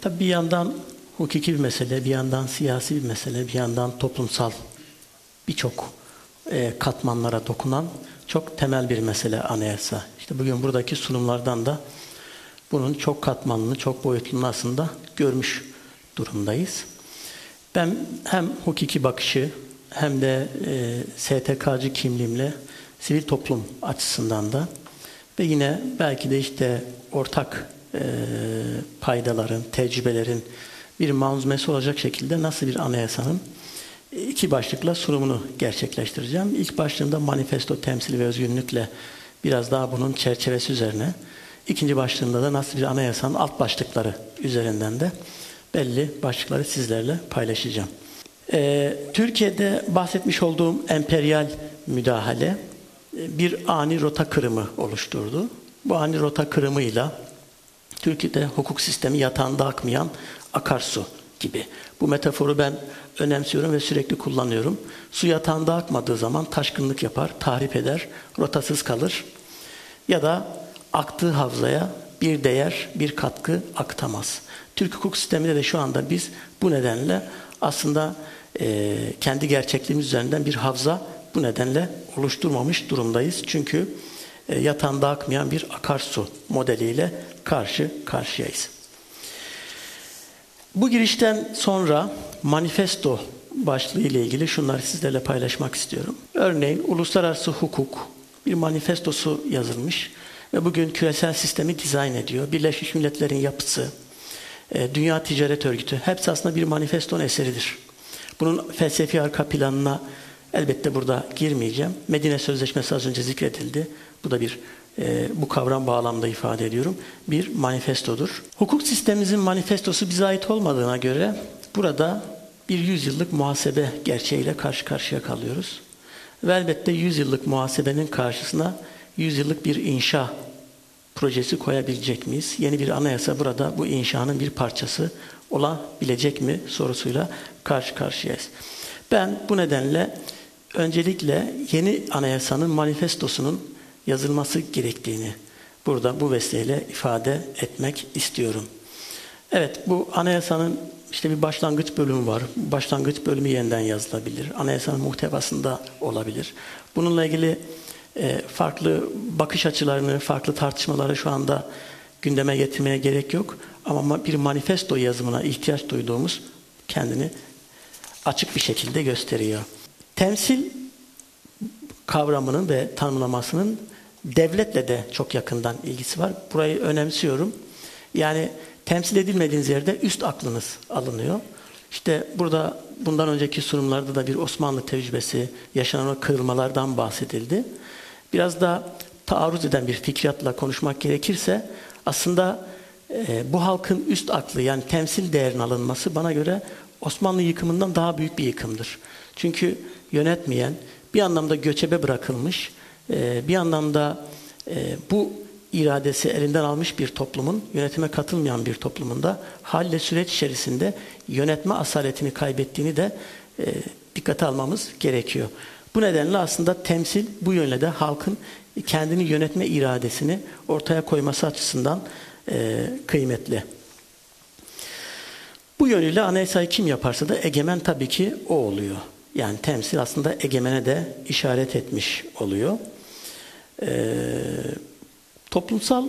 Tabii bir yandan hukuki bir mesele, bir yandan siyasi bir mesele, bir yandan toplumsal birçok katmanlara dokunan çok temel bir mesele anayasa. İşte bugün buradaki sunumlardan da bunun çok katmanlı, çok boyutluluğunu aslında görmüş durumdayız. Ben hem hukuki bakışı hem de STK'cı kimliğimle sivil toplum açısından da ve yine belki de işte ortak paydaların, tecrübelerin bir manzumesi olacak şekilde nasıl bir anayasanın iki başlıkla sunumunu gerçekleştireceğim. İlk başlığımda manifesto, temsil ve özgünlükle biraz daha bunun çerçevesi üzerine. İkinci başlığımda da nasıl bir anayasanın alt başlıkları üzerinden de belli başlıkları sizlerle paylaşacağım. Türkiye'de bahsetmiş olduğum emperyal müdahale bir ani rota kırımı oluşturdu. Bu ani rota kırımıyla Türkiye'de hukuk sistemi yatağında akmayan akarsu gibi. Bu metaforu ben önemsiyorum ve sürekli kullanıyorum. Su yatağında akmadığı zaman taşkınlık yapar, tahrip eder, rotasız kalır. Ya da aktığı havzaya bir değer, bir katkı aktamaz. Türk hukuk sisteminde de şu anda biz bu nedenle aslında kendi gerçekliğimiz üzerinden bir havza bu nedenle oluşturmamış durumdayız. Çünkü yatağında akmayan bir akarsu modeliyle karşı karşıyayız. Bu girişten sonra manifesto başlığı ile ilgili şunları sizlerle paylaşmak istiyorum. Örneğin uluslararası hukuk bir manifestosu yazılmış ve bugün küresel sistemi dizayn ediyor. Birleşmiş Milletler'in yapısı, Dünya Ticaret Örgütü hepsi aslında bir manifestonun eseridir. Bunun felsefi arka planına elbette burada girmeyeceğim. Medine Sözleşmesi az önce zikredildi. Bu da bir bu kavram bağlamda ifade ediyorum. Bir manifestodur. Hukuk sistemimizin manifestosu bize ait olmadığına göre burada bir 100 yıllık muhasebe gerçeğiyle karşı karşıya kalıyoruz. Ve elbette 100 yıllık muhasebenin karşısına 100 yıllık bir inşa projesi koyabilecek miyiz? Yeni bir anayasa burada bu inşanın bir parçası olabilecek mi sorusuyla karşı karşıyayız. Ben bu nedenle öncelikle yeni anayasanın manifestosunun yazılması gerektiğini burada bu vesileyle ifade etmek istiyorum. Evet, bu anayasanın işte bir başlangıç bölümü var. Başlangıç bölümü yeniden yazılabilir. Anayasanın muhtevasında olabilir. Bununla ilgili farklı bakış açılarını, farklı tartışmaları şu anda gündeme getirmeye gerek yok. Ama bir manifesto yazımına ihtiyaç duyduğumuz kendini açık bir şekilde gösteriyor. Temsil kavramının ve tanımlamasının devletle de çok yakından ilgisi var. Burayı önemsiyorum. Yani temsil edilmediğiniz yerde üst aklınız alınıyor. İşte burada bundan önceki sunumlarda da bir Osmanlı tecrübesi, yaşanan o kırılmalardan bahsedildi. Biraz da taarruz eden bir fikriyatla konuşmak gerekirse aslında bu halkın üst aklı yani temsil değerinin alınması bana göre Osmanlı yıkımından daha büyük bir yıkımdır. Çünkü yönetmeyen, bir anlamda göçebe bırakılmış, bir anlamda bu iradesi elinden almış bir toplumun, yönetime katılmayan bir toplumunda halle süreç içerisinde yönetme asaletini kaybettiğini de dikkate almamız gerekiyor. Bu nedenle aslında temsil bu yönle de halkın kendini yönetme iradesini ortaya koyması açısından kıymetli. Bu yönüyle anayasayı kim yaparsa da egemen tabii ki o oluyor. Yani temsil aslında egemene de işaret etmiş oluyor. Toplumsal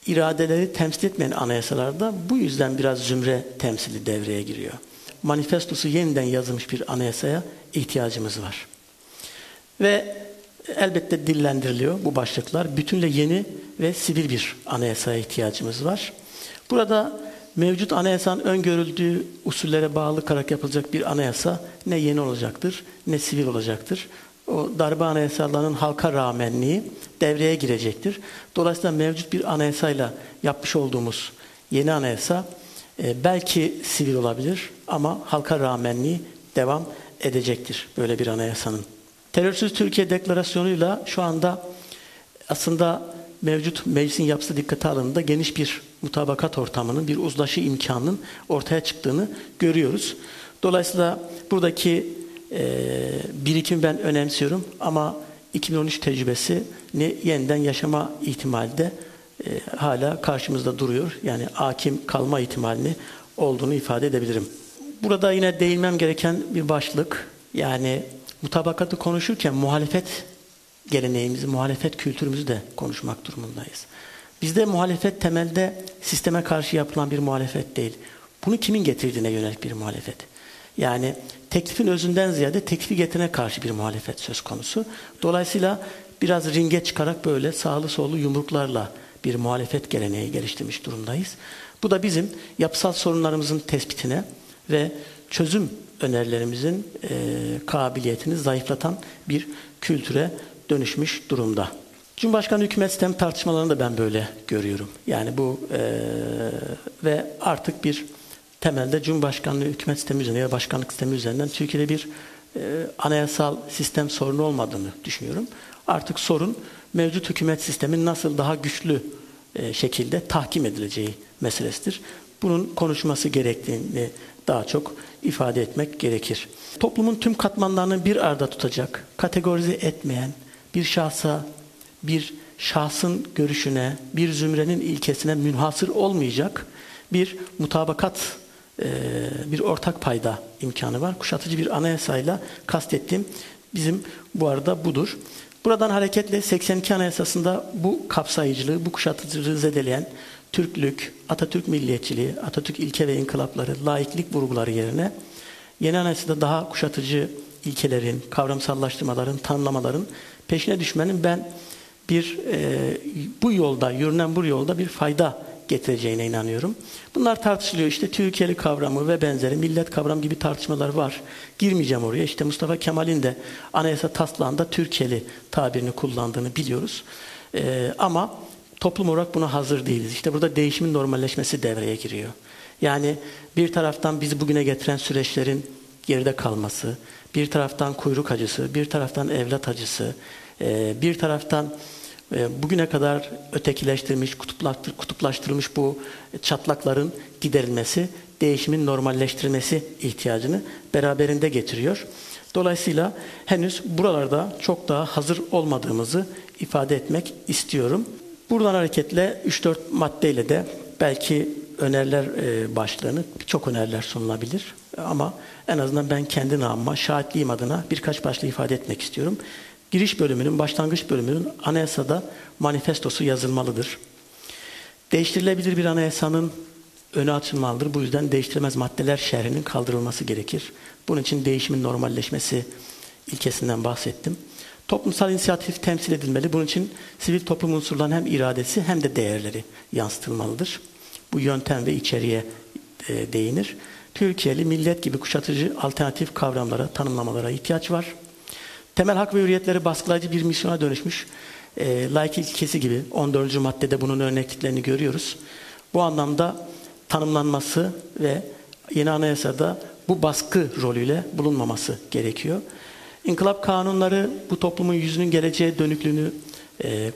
iradeleri temsil etmeyen anayasalarda bu yüzden biraz zümre temsili devreye giriyor. Manifestosu yeniden yazılmış bir anayasaya ihtiyacımız var. Ve elbette dillendiriliyor bu başlıklar. Bütünle yeni ve sivil bir anayasaya ihtiyacımız var. Burada mevcut anayasanın öngörüldüğü usullere bağlı kalarak yapılacak bir anayasa ne yeni olacaktır ne sivil olacaktır. O darbe anayasalarının halka rağmenliği devreye girecektir. Dolayısıyla mevcut bir anayasayla yapmış olduğumuz yeni anayasa belki sivil olabilir ama halka rağmenliği devam edecektir böyle bir anayasanın. Terörsüz Türkiye Deklarasyonu'yla şu anda aslında mevcut meclisin yapısı dikkate alındığında geniş bir mutabakat ortamının, bir uzlaşı imkanının ortaya çıktığını görüyoruz. Dolayısıyla buradaki birikimi ben önemsiyorum ama 2013 tecrübesini yeniden yaşama ihtimali de hala karşımızda duruyor. Yani hakim kalma ihtimalini olduğunu ifade edebilirim. Burada yine değinmem gereken bir başlık, yani mutabakatı konuşurken muhalefet geleneğimizi, muhalefet kültürümüzü de konuşmak durumundayız. Bizde muhalefet temelde sisteme karşı yapılan bir muhalefet değil. Bunu kimin getirdiğine yönelik bir muhalefet. Yani teklifin özünden ziyade teklifi getirene karşı bir muhalefet söz konusu. Dolayısıyla biraz ringe çıkarak böyle sağlı sollu yumruklarla bir muhalefet geleneği geliştirmiş durumdayız. Bu da bizim yapısal sorunlarımızın tespitine ve çözüm önerilerimizin kabiliyetini zayıflatan bir kültüre dönüşmüş durumda. Cumhurbaşkanlığı hükümet sistemi tartışmalarını da ben böyle görüyorum. Yani bu ve artık bir temelde Cumhurbaşkanlığı hükümet sistemi üzerine ya başkanlık sistemi üzerinden Türkiye'de bir anayasal sistem sorunu olmadığını düşünüyorum. Artık sorun mevcut hükümet sisteminin nasıl daha güçlü şekilde tahkim edileceği meselesidir. Bunun konuşması gerektiğini daha çok ifade etmek gerekir. Toplumun tüm katmanlarını bir arada tutacak, kategorize etmeyen, bir şahsa, bir şahsın görüşüne, bir zümrenin ilkesine münhasır olmayacak bir mutabakat, bir ortak payda imkanı var. Kuşatıcı bir anayasayla kastettiğim bizim bu arada budur. Buradan hareketle 82 Anayasası'nda bu kapsayıcılığı, bu kuşatıcılığı zedeleyen Türklük, Atatürk milliyetçiliği, Atatürk ilke ve inkılapları, laiklik vurguları yerine yeni anayasada daha kuşatıcı ilkelerin, kavramsallaştırmaların, tanımlamaların peşine düşmenin ben bu yolda, yürünen bu yolda bir fayda getireceğine inanıyorum. Bunlar tartışılıyor. İşte Türkiye'li kavramı ve benzeri, millet kavramı gibi tartışmalar var. Girmeyeceğim oraya. İşte Mustafa Kemal'in de anayasa taslağında Türkiye'li tabirini kullandığını biliyoruz. Ama toplum olarak buna hazır değiliz. İşte burada değişimin normalleşmesi devreye giriyor. Yani bir taraftan bizi bugüne getiren süreçlerin geride kalması, bir taraftan kuyruk acısı, bir taraftan evlat acısı, bir taraftan bugüne kadar ötekileştirilmiş, kutuplaştırılmış bu çatlakların giderilmesi, değişimin normalleştirilmesi ihtiyacını beraberinde getiriyor. Dolayısıyla henüz buralarda çok daha hazır olmadığımızı ifade etmek istiyorum. Buradan hareketle 3-4 maddeyle de belki öneriler başlığını, birçok öneriler sunulabilir. Ama en azından ben kendi namıma, şahitliğim adına birkaç başlığı ifade etmek istiyorum. Giriş bölümünün, başlangıç bölümünün anayasada manifestosu yazılmalıdır. Değiştirilebilir bir anayasanın önü açılmalıdır. Bu yüzden değiştirilmez maddeler şerhinin kaldırılması gerekir. Bunun için değişimin normalleşmesi ilkesinden bahsettim. Toplumsal inisiyatif temsil edilmeli. Bunun için sivil toplum unsurlarının hem iradesi hem de değerleri yansıtılmalıdır. Bu yöntem ve içeriğe değinir. Türkiye'li, millet gibi kuşatıcı alternatif kavramlara, tanımlamalara ihtiyaç var. Temel hak ve hürriyetleri baskılayıcı bir misyona dönüşmüş laiklik ilkesi gibi 14. maddede bunun örnekliklerini görüyoruz. Bu anlamda tanımlanması ve yeni anayasada bu baskı rolüyle bulunmaması gerekiyor. İnkılap kanunları bu toplumun yüzünün geleceğe dönüklüğünü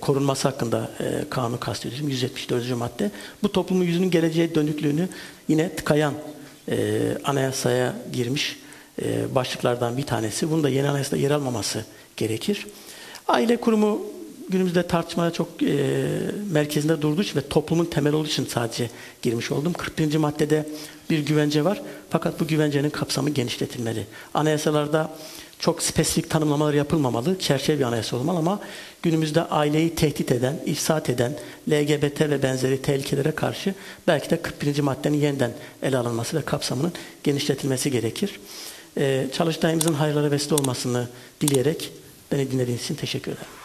korunması hakkında kanunu kastediyorum. 174. madde. Bu toplumun yüzünün geleceğe dönüklüğünü yine tıkayan anayasaya girmiş başlıklardan bir tanesi. Bunun da yeni anayasada yer almaması gerekir. Aile kurumu günümüzde tartışmaya çok merkezinde durduğu için ve toplumun temeli olduğu için sadece girmiş oldum. 41. maddede bir güvence var. Fakat bu güvencenin kapsamı genişletilmeli. Anayasalarda çok spesifik tanımlamalar yapılmamalı. Çerçeve bir anayasa olmalı ama günümüzde aileyi tehdit eden, ifsat eden, LGBT ve benzeri tehlikelere karşı belki de 41. maddenin yeniden ele alınması ve kapsamının genişletilmesi gerekir. Çalıştayımızın hayırlara vesile olmasını dileyerek beni dinlediğiniz için teşekkür ederim.